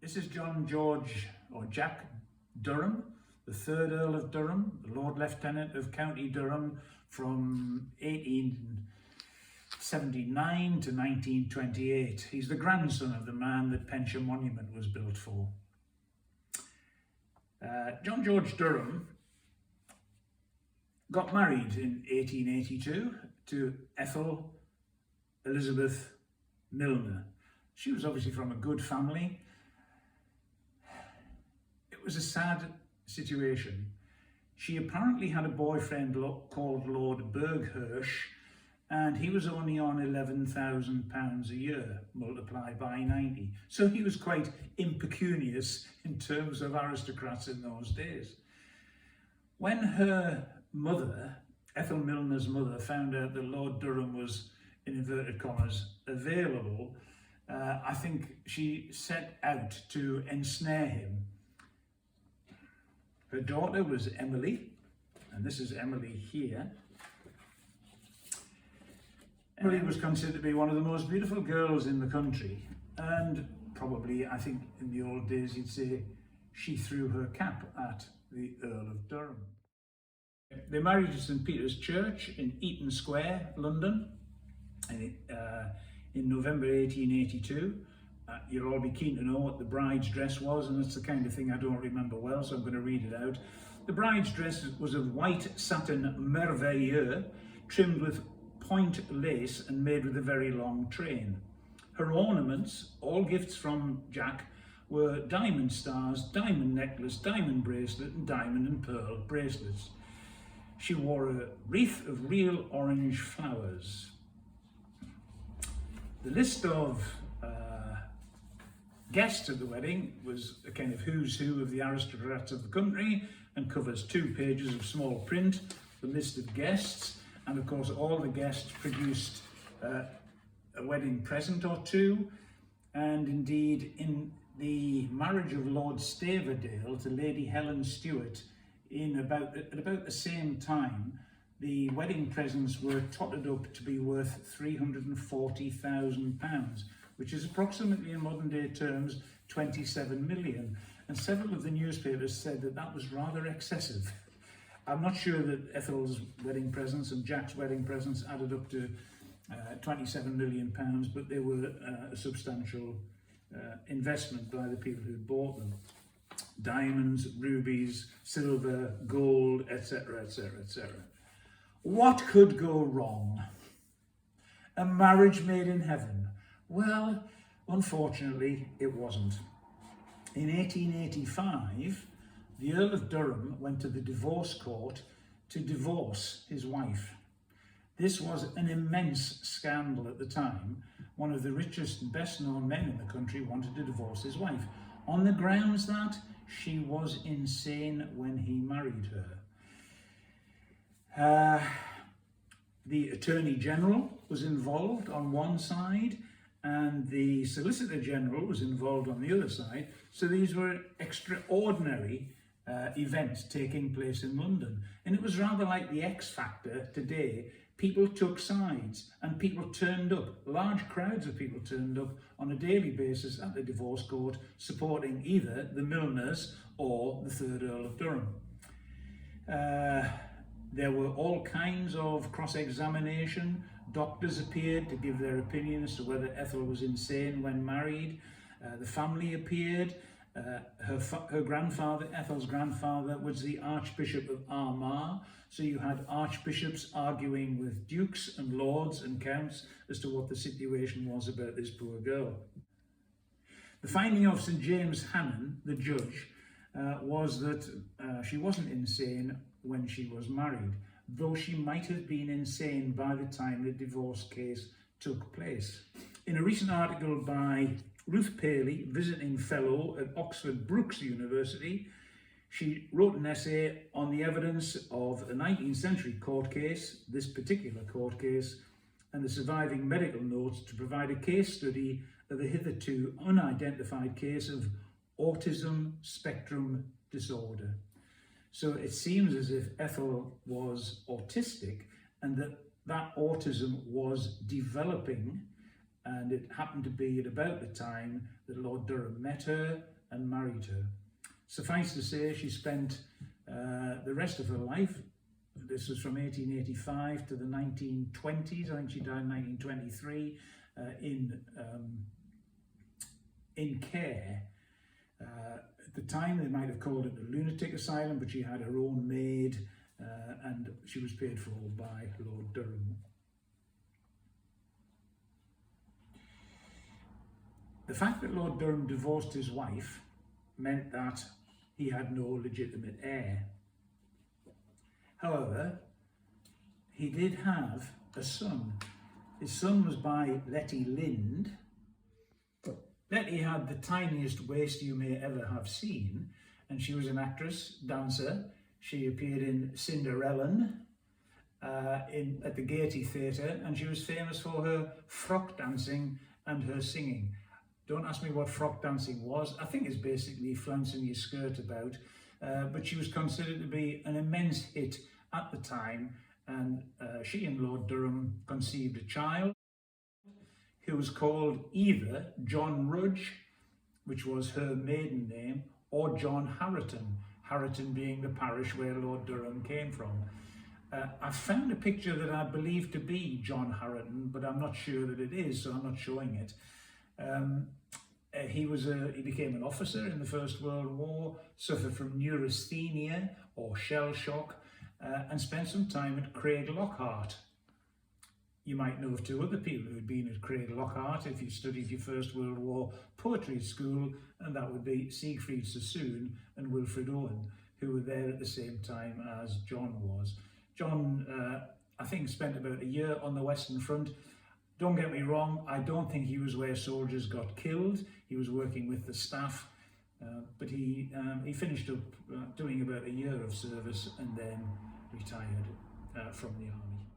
This is John George, or Jack Durham, the 3rd Earl of Durham, the Lord Lieutenant of County Durham from 1879 to 1928. He's the grandson of the man that Penshire Monument was built for. John George Durham got married in 1882 to Ethel Elizabeth Milner. She was obviously from a good family. It was a sad situation. She apparently had a boyfriend called Lord Burghurst, and he was only on £11,000 a year, multiplied by 90. So he was quite impecunious in terms of aristocrats in those days. When her mother, Ethel Milner's mother, found out that Lord Durham was, in inverted commas, available, I think she set out to ensnare him. Her daughter was Emily, and this is Emily here. Emily was considered to be one of the most beautiful girls in the country, and probably, I think in the old days you'd say, she threw her cap at the Earl of Durham. They married at St Peter's Church in Eaton Square, London, in November 1882. You'll all be keen to know what the bride's dress was, and it's the kind of thing I don't remember well, so I'm going to read it out. The bride's dress was of white satin merveilleux, trimmed with point lace and made with a very long train. Her ornaments, all gifts from Jack, were diamond stars, diamond necklace, diamond bracelet, and diamond and pearl bracelets. She wore a wreath of real orange flowers. The list of guests at the wedding was a kind of who's who of the aristocrats of the country, and covers 2 pages of small print, the list of guests, and of course all the guests produced a wedding present or two. And indeed, in the marriage of Lord Staverdale to Lady Helen Stuart at about the same time, the wedding presents were totted up to be worth £340,000, which is approximately, in modern day terms, 27 million. And several of the newspapers said that that was rather excessive. I'm not sure that Ethel's wedding presents and Jack's wedding presents added up to £27 million, but they were a substantial investment by the people who bought them. Diamonds, rubies, silver, gold, etc., etc., etc. What could go wrong? A marriage made in heaven? Well, unfortunately, it wasn't. In 1885, the Earl of Durham went to the divorce court to divorce his wife. This was an immense scandal at the time. One of the richest and best known men in the country wanted to divorce his wife on the grounds that she was insane when he married her. The Attorney General was involved on one side, and the Solicitor General was involved on the other side. So these were extraordinary events taking place in London. And it was rather like the X Factor today. People took sides and people turned up. Large crowds of people turned up on a daily basis at the divorce court, supporting either the Milners or the 3rd Earl of Durham. There were all kinds of cross-examination. Doctors appeared to give their opinion as to whether Ethel was insane when married. The family appeared. Her grandfather, Ethel's grandfather, was the Archbishop of Armagh. So you had archbishops arguing with dukes and lords and counts as to what the situation was about this poor girl. The finding of St James Hannon, the judge, was that she wasn't insane when she was married, though she might have been insane by the time the divorce case took place. In a recent article by Ruth Paley, visiting fellow at Oxford Brookes University, she wrote an essay on the evidence of a 19th century court case, this particular court case, and the surviving medical notes to provide a case study of a hitherto unidentified case of autism spectrum disorder. So it seems as if Ethel was autistic, and that autism was developing, and it happened to be at about the time that Lord Durham met her, and married her. Suffice to say, she spent the rest of her life, this was from 1885 to the 1920s, I think she died in 1923, in care. At the time, they might have called it a lunatic asylum, but she had her own maid, and she was paid for by Lord Durham. The fact that Lord Durham divorced his wife meant that he had no legitimate heir. However, he did have a son. His son was by Letty Lind. Letty had the tiniest waist you may ever have seen, and she was an actress, dancer. She appeared in Cinderella at the Gaiety Theatre, and she was famous for her frock dancing and her singing. Don't ask me what frock dancing was. I think it's basically flouncing your skirt about, but she was considered to be an immense hit at the time, and she and Lord Durham conceived a child who was called either John Rudge, which was her maiden name, or John Harriton, Harriton being the parish where Lord Durham came from. I found a picture that I believe to be John Harriton, but I'm not sure that it is, so I'm not showing it. He became an officer in the First World War, suffered from neurasthenia or shell shock, and spent some time at Craig Lockhart. You might know of two other people who had been at Craig Lockhart if you studied your First World War poetry at school, and that would be Siegfried Sassoon and Wilfred Owen, who were there at the same time as John was. John, I think, spent about a year on the Western Front. Don't get me wrong, I don't think he was where soldiers got killed. He was working with the staff, but he finished up doing about a year of service and then retired from the army.